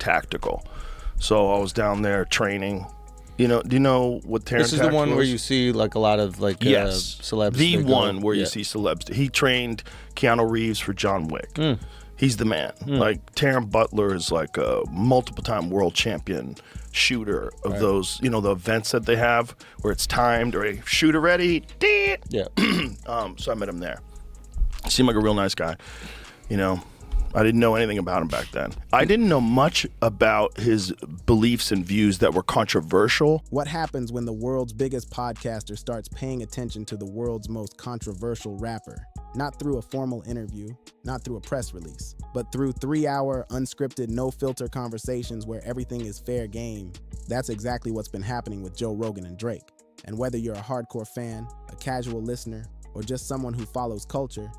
Tactical. So I was down there training. Do you know what Terran This is the Tactical one where you see like a lot of like yes, celebs. The one where you see celebs. He trained Keanu Reeves for John Wick. He's the man. Like Taron Butler is like a multiple-time world champion shooter of those, the events that they have where it's timed or a shooter ready. Yeah. So I met him there. He seemed like a real nice guy. I didn't know anything about him back then. I didn't know much about his beliefs and views that were controversial. What happens when the world's biggest podcaster starts paying attention to the world's most controversial rapper? Not through a formal interview, not through a press release, but through 3-hour, unscripted, no-filter conversations where everything is fair game. That's exactly what's been happening with Joe Rogan and Drake. And whether you're a hardcore fan, a casual listener, or just someone who follows culture,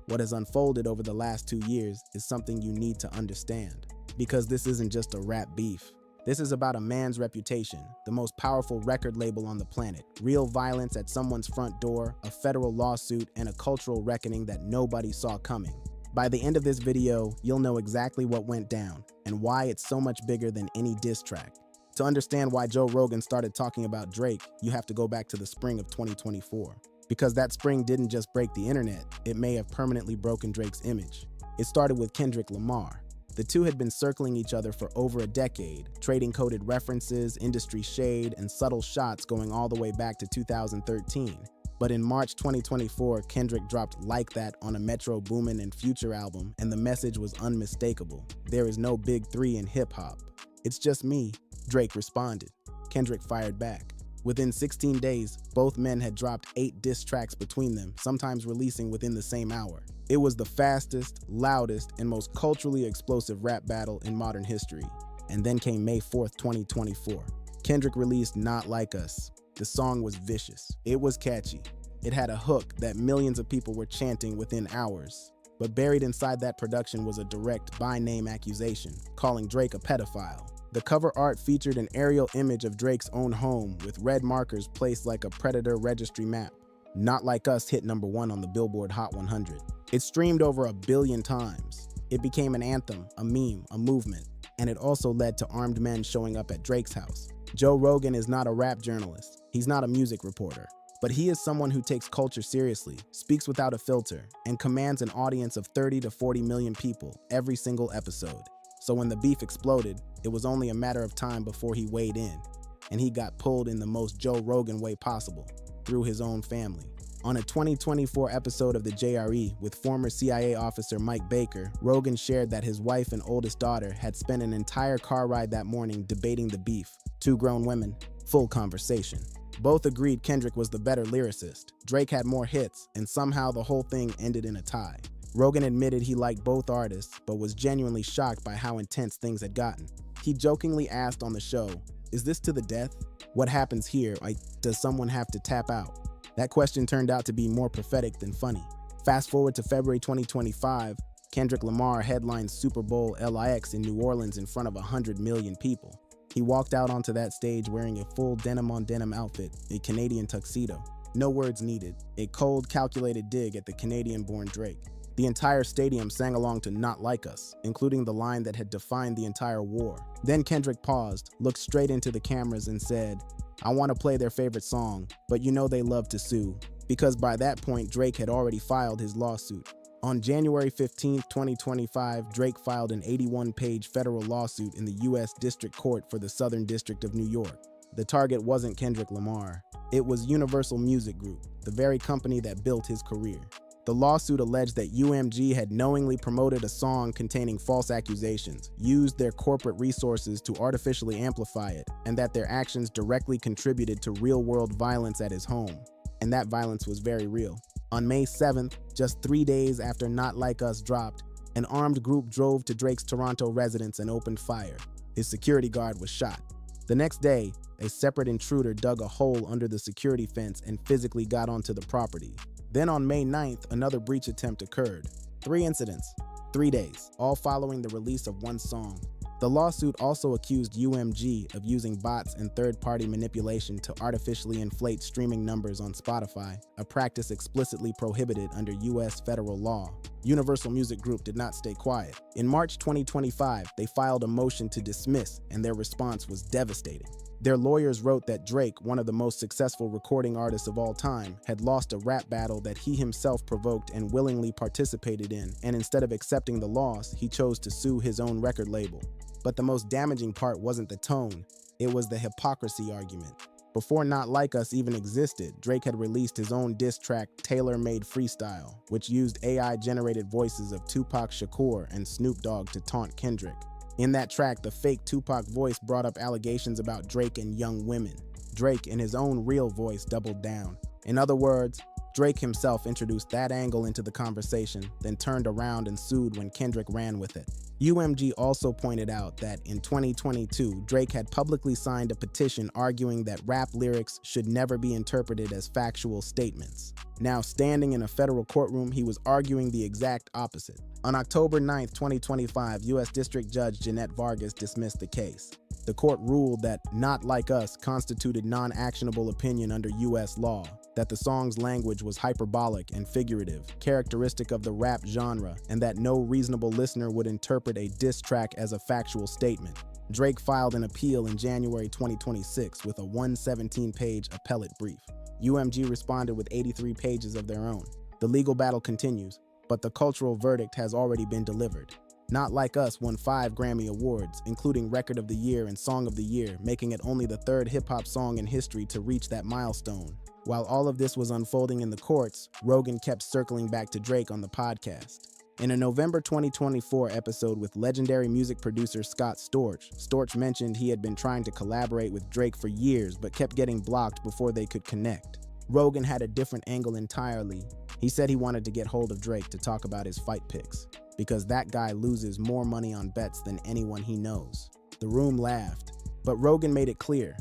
what has unfolded over the last 2 years is something you need to understand. Because this isn't just a rap beef. This is about a man's reputation, the most powerful record label on the planet, real violence at someone's front door, a federal lawsuit, and a cultural reckoning that nobody saw coming. By the end of this video, you'll know exactly what went down and why it's so much bigger than any diss track. To understand why Joe Rogan started talking about Drake, you have to go back to the spring of 2024. Because that spring didn't just break the internet, it may have permanently broken Drake's image. It started with Kendrick Lamar. The two had been circling each other for over a decade, trading coded references, industry shade, and subtle shots going all the way back to 2013. But in March 2024, Kendrick dropped Like That on a Metro Boomin and Future album, and the message was unmistakable. There is no big three in hip-hop. It's just me, Drake responded. Kendrick fired back. Within 16 days, both men had dropped 8 diss tracks between them, sometimes releasing within the same hour. It was the fastest, loudest, and most culturally explosive rap battle in modern history. And then came May 4th, 2024. Kendrick released Not Like Us. The song was vicious. It was catchy. It had a hook that millions of people were chanting within hours. But buried inside that production was a direct by-name accusation, calling Drake a pedophile. The cover art featured an aerial image of Drake's own home with red markers placed like a predator registry map. Not Like Us hit #1 on the Billboard Hot 100. It streamed over 1 billion times. It became an anthem, a meme, a movement, and it also led to armed men showing up at Drake's house. Joe Rogan is not a rap journalist. He's not a music reporter. But he is someone who takes culture seriously, speaks without a filter, and commands an audience of 30 to 40 million people every single episode. So when the beef exploded, it was only a matter of time before he weighed in, and he got pulled in the most Joe Rogan way possible, through his own family. On a 2024 episode of the JRE with former CIA officer Mike Baker, Rogan shared that his wife and oldest daughter had spent an entire car ride that morning debating the beef. 2 grown women, full conversation. Both agreed Kendrick was the better lyricist. Drake had more hits, and somehow the whole thing ended in a tie. Rogan admitted he liked both artists, but was genuinely shocked by how intense things had gotten. He jokingly asked on the show, "Is this to the death? What happens here? Does someone have to tap out?" That question turned out to be more prophetic than funny. Fast forward to February 2025, Kendrick Lamar headlined Super Bowl LIX in New Orleans in front of 100 million people. He walked out onto that stage wearing a full denim-on-denim outfit, a Canadian tuxedo. No words needed, a cold, calculated dig at the Canadian-born Drake. The entire stadium sang along to Not Like Us, including the line that had defined the entire war. Then Kendrick paused, looked straight into the cameras and said, "I want to play their favorite song, but you know they love to sue," because by that point Drake had already filed his lawsuit. On January 15, 2025, Drake filed an 81-page federal lawsuit in the U.S. District Court for the Southern District of New York. The target wasn't Kendrick Lamar. It was Universal Music Group, the very company that built his career. The lawsuit alleged that UMG had knowingly promoted a song containing false accusations, used their corporate resources to artificially amplify it, and that their actions directly contributed to real-world violence at his home. And that violence was very real. On May 7th, just 3 days after Not Like Us dropped, an armed group drove to Drake's Toronto residence and opened fire. His security guard was shot. The next day, a separate intruder dug a hole under the security fence and physically got onto the property. Then on May 9th, another breach attempt occurred. 3 incidents, 3 days, all following the release of one song. The lawsuit also accused UMG of using bots and third-party manipulation to artificially inflate streaming numbers on Spotify, a practice explicitly prohibited under U.S. federal law. Universal Music Group did not stay quiet. In March 2025, they filed a motion to dismiss, and their response was devastating. Their lawyers wrote that Drake, one of the most successful recording artists of all time, had lost a rap battle that he himself provoked and willingly participated in, and instead of accepting the loss, he chose to sue his own record label. But the most damaging part wasn't the tone, it was the hypocrisy argument. Before Not Like Us even existed, Drake had released his own diss track, Tailor-Made Freestyle, which used AI-generated voices of Tupac Shakur and Snoop Dogg to taunt Kendrick. In that track, the fake Tupac voice brought up allegations about Drake and young women. Drake, in his own real voice, doubled down. In other words, Drake himself introduced that angle into the conversation, then turned around and sued when Kendrick ran with it. UMG also pointed out that in 2022, Drake had publicly signed a petition arguing that rap lyrics should never be interpreted as factual statements. Now, standing in a federal courtroom, he was arguing the exact opposite. On October 9, 2025, U.S. District Judge Jeanette Vargas dismissed the case. The court ruled that Not Like Us constituted non-actionable opinion under U.S. law, that the song's language was hyperbolic and figurative, characteristic of the rap genre, and that no reasonable listener would interpret a diss track as a factual statement. Drake filed an appeal in January 2026 with a 117-page appellate brief. UMG responded with 83 pages of their own. The legal battle continues, but the cultural verdict has already been delivered. Not Like Us won 5 Grammy Awards, including Record of the Year and Song of the Year, making it only the 3rd hip-hop song in history to reach that milestone. While all of this was unfolding in the courts, Rogan kept circling back to Drake on the podcast. In a November 2024 episode with legendary music producer Scott Storch mentioned he had been trying to collaborate with Drake for years but kept getting blocked before they could connect. Rogan had a different angle entirely. He said he wanted to get hold of Drake to talk about his fight picks, because that guy loses more money on bets than anyone he knows. The room laughed, but Rogan made it clear.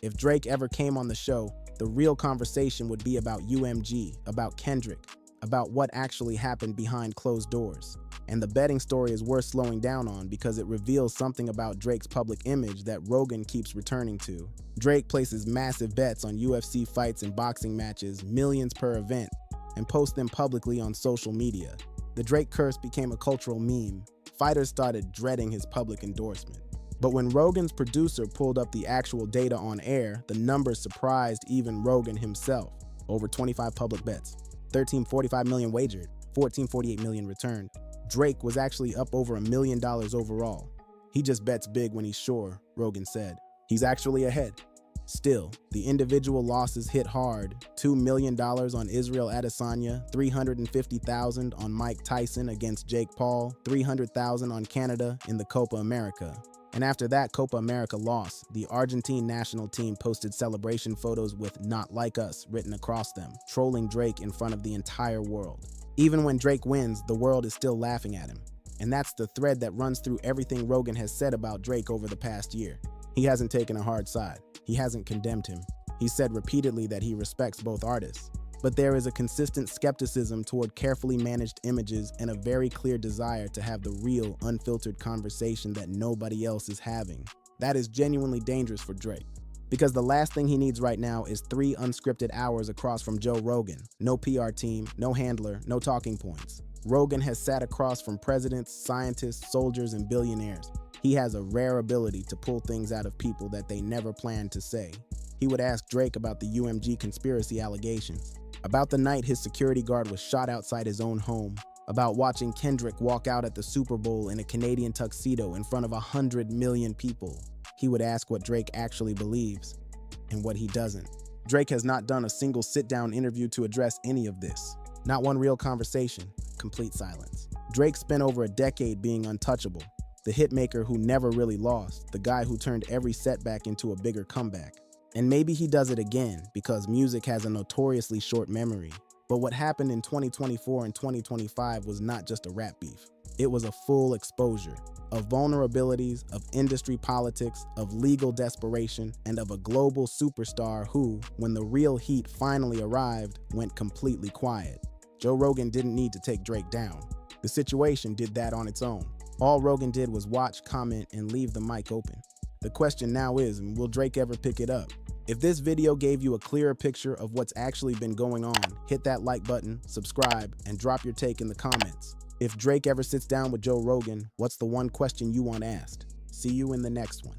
If Drake ever came on the show, the real conversation would be about UMG, about Kendrick, about what actually happened behind closed doors. And the betting story is worth slowing down on because it reveals something about Drake's public image that Rogan keeps returning to. Drake places massive bets on UFC fights and boxing matches, millions per event, and posts them publicly on social media. The Drake curse became a cultural meme. Fighters started dreading his public endorsement. But when Rogan's producer pulled up the actual data on air, the numbers surprised even Rogan himself. Over 25 public bets, $13.45 million wagered, $14.48 million returned. Drake was actually up over $1 million overall. He just bets big when he's sure, Rogan said. He's actually ahead. Still, the individual losses hit hard. $2 million on Israel Adesanya, $350,000 on Mike Tyson against Jake Paul, $300,000 on Canada in the Copa America. And after that Copa America loss, the Argentine national team posted celebration photos with "Not Like Us" written across them, trolling Drake in front of the entire world. Even when Drake wins, the world is still laughing at him. And that's the thread that runs through everything Rogan has said about Drake over the past year. He hasn't taken a hard side. He hasn't condemned him. He said repeatedly that he respects both artists. But there is a consistent skepticism toward carefully managed images and a very clear desire to have the real, unfiltered conversation that nobody else is having. That is genuinely dangerous for Drake. Because the last thing he needs right now is 3 unscripted hours across from Joe Rogan. No PR team, no handler, no talking points. Rogan has sat across from presidents, scientists, soldiers, and billionaires. He has a rare ability to pull things out of people that they never planned to say. He would ask Drake about the UMG conspiracy allegations, about the night his security guard was shot outside his own home, about watching Kendrick walk out at the Super Bowl in a Canadian tuxedo in front of 100 million people. He would ask what Drake actually believes and what he doesn't. Drake has not done a single sit-down interview to address any of this. Not one real conversation, complete silence. Drake spent over a decade being untouchable, the hitmaker who never really lost, the guy who turned every setback into a bigger comeback. And maybe he does it again because music has a notoriously short memory. But what happened in 2024 and 2025 was not just a rap beef. It was a full exposure of vulnerabilities, of industry politics, of legal desperation, and of a global superstar who, when the real heat finally arrived, went completely quiet. Joe Rogan didn't need to take Drake down. The situation did that on its own. All Rogan did was watch, comment, and leave the mic open. The question now is, will Drake ever pick it up? If this video gave you a clearer picture of what's actually been going on, hit that like button, subscribe, and drop your take in the comments. If Drake ever sits down with Joe Rogan, what's the one question you want asked? See you in the next one.